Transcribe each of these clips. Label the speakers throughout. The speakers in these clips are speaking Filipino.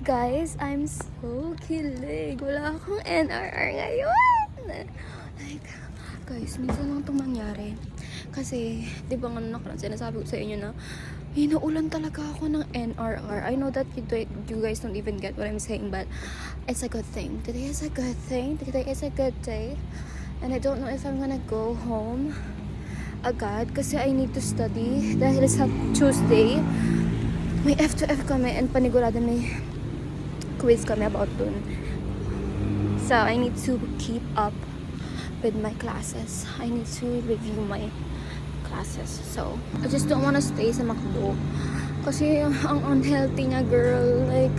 Speaker 1: Guys, I'm so kilig. Wala akong NRR ngayon. Like, guys, minsan lang itong mangyari. Kasi, di ba nga nakaraan sinasabi ko sa inyo na hinaulan talaga ako ng NRR. I know that you guys don't even get what I'm saying, but it's a good thing. Today is a good thing. Today is a good day. And I don't know if I'm gonna go home agad kasi I need to study. Dahil sa Tuesday, may F2F kami and panigurado may quiz kami about dun. So, I need to keep up with my classes. I need to review my classes. So, I just don't wanna stay sa McDo. Kasi ang unhealthy niya, girl. Like,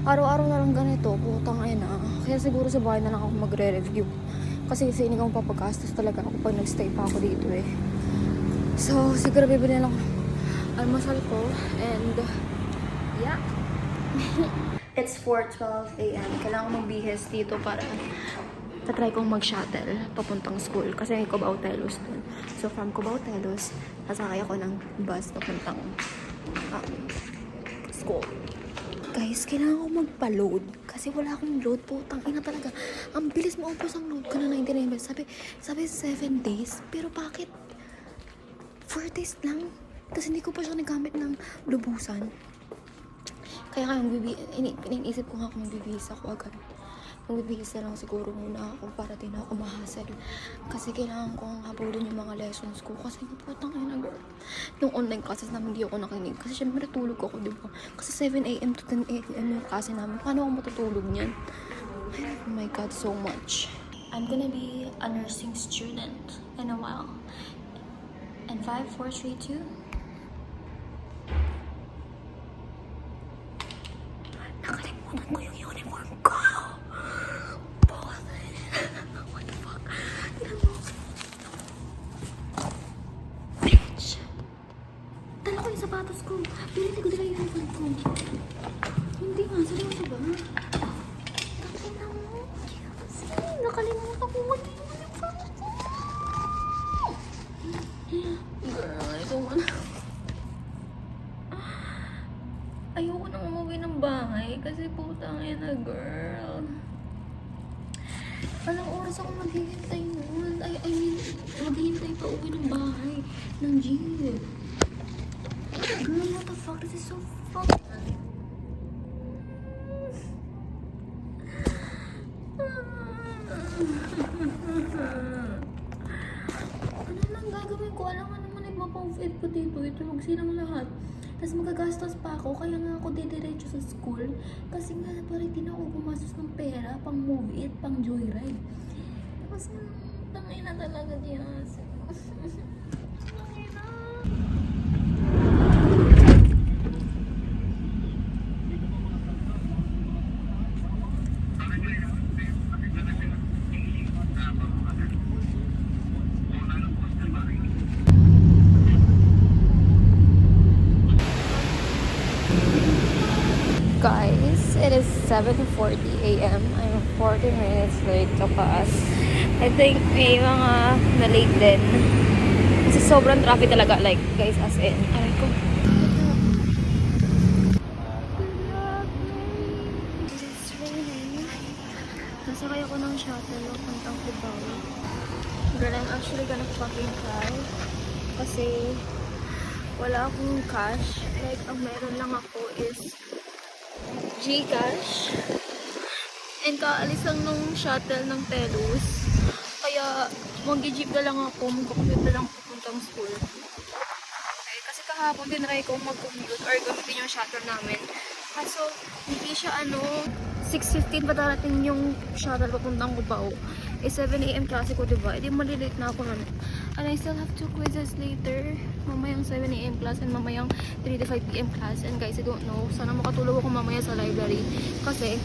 Speaker 1: araw-araw na lang ganito. Putang ina. Kaya siguro sa bahay na lang ako magre-review. Kasi hindi ko mapapagastos talaga ako pag nagstay pa ako dito eh. So, siguro bibili na lang almusal ko. And, yeah. It's 4:12 a.m. Kailangan ko magbihis dito para tatry kong mag-shuttle papuntang school. Kasi may Cubao Telos dun. So, from Cubao Telos, sasakay ako ng bus papuntang school. Guys, kailangan ko magpa-load. Kasi wala akong load po. Tangina talaga. Ang bilis maubos ang load ko na 99 minutes. Sabi 7 days. Pero bakit 4 days lang? Kasi hindi ko pa siya nagamit ng lubusan. Kaya iniisip ko nga kung magbibihis ako agad. Magbibihis na lang siguro muna ako para din ako mahasal. Kasi kailangan ko ang habulin yung mga lessons ko. Kasi putang ina girl. Yung online classes namin hindi ako nakinig. Kasi syempre tulog ako, diba? Kasi 7 a.m. to 10 a.m. yung klase namin. Paano ako matutulog niyan? Oh my God, so much. I'm gonna be a nursing student in a while. And 5, 4, 3, 2. Nakalimutan ko yung uniform ko. What the fuck? Tignan mo. Bitch. Dala ko yung sapatos ko. Pinili ko dala yung uniform ko. Hindi nga, seryoso ba? Tignan mo. Kasi nakalimutan ko yung uniform ko. Girl, I don't wanna... Ayoko nang umuwi ng bahay kasi putang ina, girl. Anong oras ako maghihintay noon? I mean, maghihintay pa uwi ng bahay ng jeep. Girl, what the fuck? This is so fucked. Ano lang gagawin ko? Alam mo naman nagmapang-fit ko dito. Itulog silang lahat. Tapos magagastos pa ako, kaya nga ako didiretso sa school. Kasi nga parang hindi na ako gumastos ng pera pang movie at pang joyride. Tapos tangay na talaga diyan. Tangay na. Guys, it is 7:40 a.m. I'm 40 minutes late to class. I think may mga na-late din. Kasi sobrang traffic talaga. Like, guys, as in. Aray ko. It is raining. Nasakay ako ng shuttle papuntang Cubao. Girl, I'm actually gonna fucking cry. Kasi wala akong cash. Like, ang meron lang ako is Gcash. And kaalis lang nung shuttle ng Telos. Kaya mag-jeep na lang ako. Mag-commute na lang pupuntang school. Okay, kasi kahapon tinry ko mag-commute or gamitin yung shuttle namin. Kaso hindi siya 6:15 pa darating yung shuttle papuntang Cubao. 7 a.m. klase ko, diba? Hindi malilate na ako nun. And I still have 2 quizzes later. Mamayang 7 a.m. class and mamayang 3 to 5 p.m. class. And guys, I don't know. Sana makatulog ako mamaya sa library. Kasi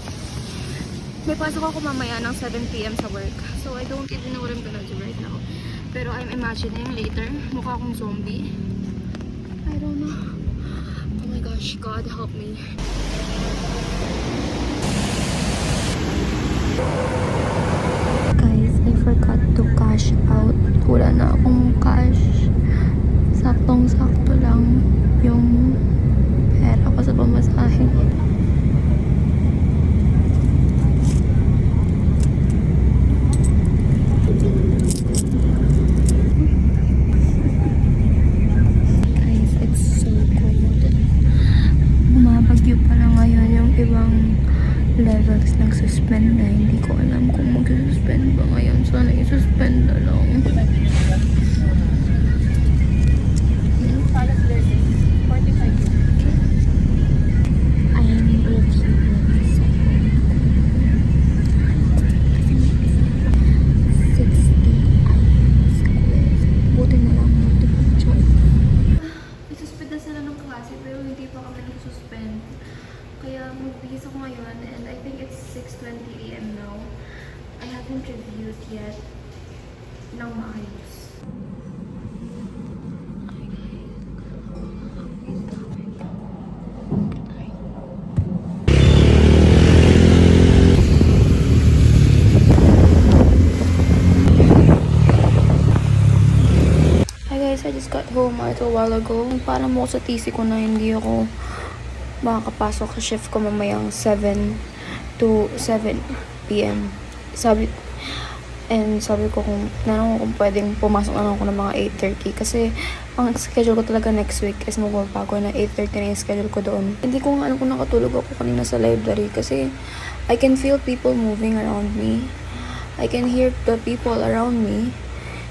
Speaker 1: may pasok ako mamaya ng 7 p.m. sa work. So I don't even know what I'm gonna do right now. Pero I'm imagining later, mukha akong zombie. I don't know. Oh my gosh, God help me. Guys, I forgot to cash out. Wala na akong cash. Saktong-sakto lang yung pera ko sa pamasahe. ibang levels ng suspend na hindi ko alam kung mag-suspend ba ngayon. Sana i-suspend na lang. I'm reviewing sa phone ko. 60 items quiz. Buti na lang multiple choice. I-suspend na sila ng klase pero hindi pa kami nag-suspend. Kaya mag-bihis ako ngayon and I think it's 6:20 AM now. I haven't reviewed yet ng maayos. Hi guys, I just got home a little while ago. Parang mo sa TC ko na hindi ako makakapasok sa shift ko mamayang 7 to 7 PM. Sabi ko kung nanong kung pwedeng pumasok na ako ng mga 8:30 kasi ang schedule ko talaga next week is magbabago na 8:30 na yung schedule ko doon. Hindi ko nga alam kung nakatulog ako kanina sa library kasi I can feel people moving around me. I can hear the people around me.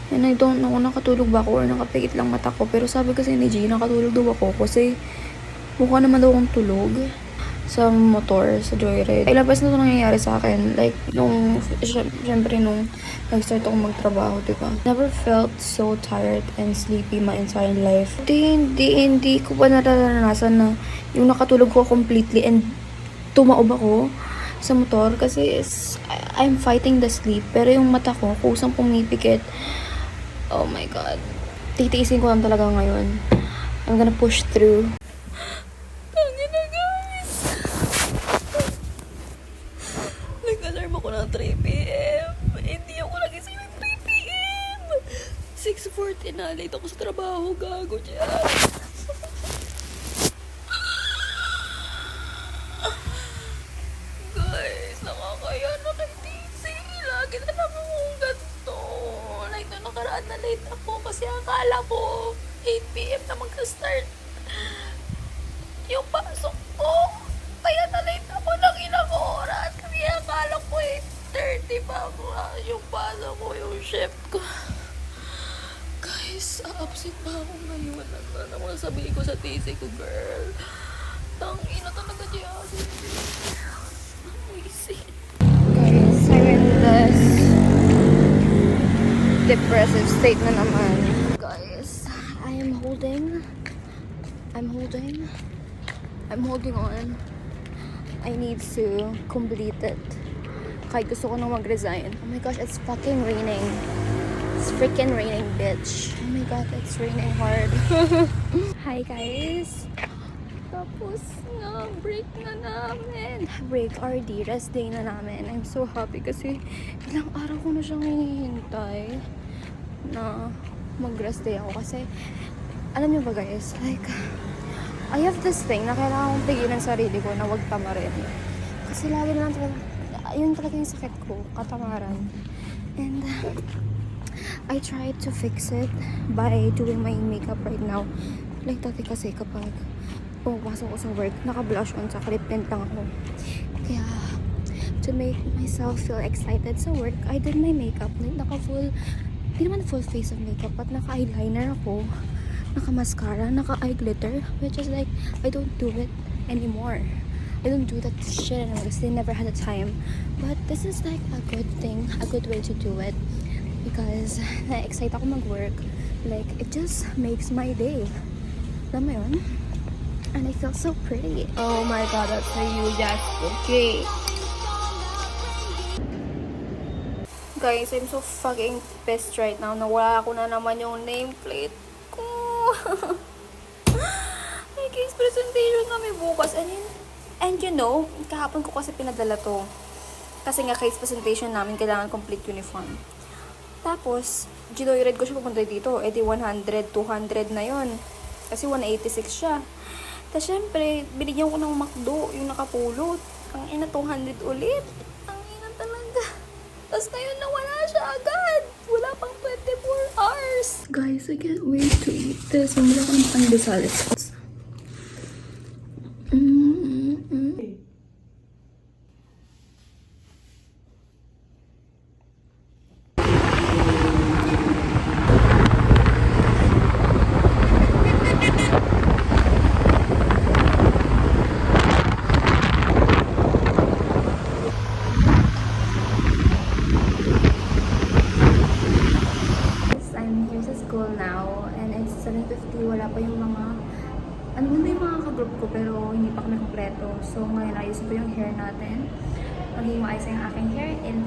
Speaker 1: And I don't know kung nakatulog ba ako or nakapikit lang mata ko. Pero sabi kasi ni G, nakatulog daw ako kasi mukha naman daw akong tulog sa motor, sa joyride. Ilang beses na ito nangyayari sa akin. Like, syempre nung nag-start ako magtrabaho, diba? Never felt so tired and sleepy my entire life. Hindi ko pa nararanasan na yung nakatulog ko completely and tumaob ako sa motor kasi I'm fighting the sleep. Pero yung mata ko, kusang pumipikit. Oh my God. Titiisin ko lang talaga ngayon. I'm gonna push through. Nag-alarm ako ng 3 PM. Hindi ako nagising ng 3 PM. 6:40 na. Late ako sa trabaho. Gago dyan. Guys, nakakaya na kay TC. Lagi na lang akong ganito. Like, na nakaraan na late ako kasi akala ko 8 PM na mag-start yung pasok ko. Kaya na-late ako ng ilang oras kasi akala ko 8:30 pa yung pasok ko, yung shift ko. Guys, absent pa ako ngayon. Ano mo sabihin ko sa TC ko, girl? Tangina talaga siya. Amazing. Guys, I'm in this depressive state na naman. Guys, I'm holding on. I need to complete it. Kahit gusto ko nang mag-resign. Oh my gosh, it's fucking raining. It's freaking raining, bitch. Oh my God, it's raining hard. Hi guys. Tapos na, break na namin. Break RD, rest day na namin. I'm so happy kasi ilang araw ko na siyang hinihintay na mag-rest day ako. Kasi, alam niyo ba guys, like, I have this thing na kailangan kong pigilan sarili ko na wag tamarin. Kasi lagi na lang talaga, yun talaga yung sakit ko, katamaran. And I tried to fix it by doing my makeup right now. Like dati kasi kapag pumapasok ko sa work, naka-blush on sa lip tint lang ako. Kaya, to make myself feel excited sa work, I did my makeup. Like naka-full, hindi naman full face of makeup, but naka-eyeliner ako. Naka-mascara, naka-eye glitter, which is like, I don't do it anymore. I don't do that shit anymore because they never had the time. But this is like a good thing, a good way to do it. Because na-excite ako mag-work. Like, it just makes my day. Alam mo yun? And I feel so pretty. Oh my God, that's for you, okay. Guys, I'm so fucking pissed right now. Nawala ko na naman yung nameplate ko. May case presentation kami bukas. And you know, kahapon ko kasi pinadala to. Kasi nga case presentation namin, kailangan complete uniform. Tapos, Joyride ko siya pupunta dito. Eh di 100, 200 na yon. Kasi 186 siya. Tapos syempre, binigyan ko ng McDo, yung nakapulot. Ang ina, 200 ulit. Ang ina talaga. Tapos ngayon nawala siya agad. Wala pang 24 hours. Guys, I can't wait to eat this. Mamala ko ng pandesal. So, ngayon ayusin ko yung hair natin. Magiging maayos yung aking hair in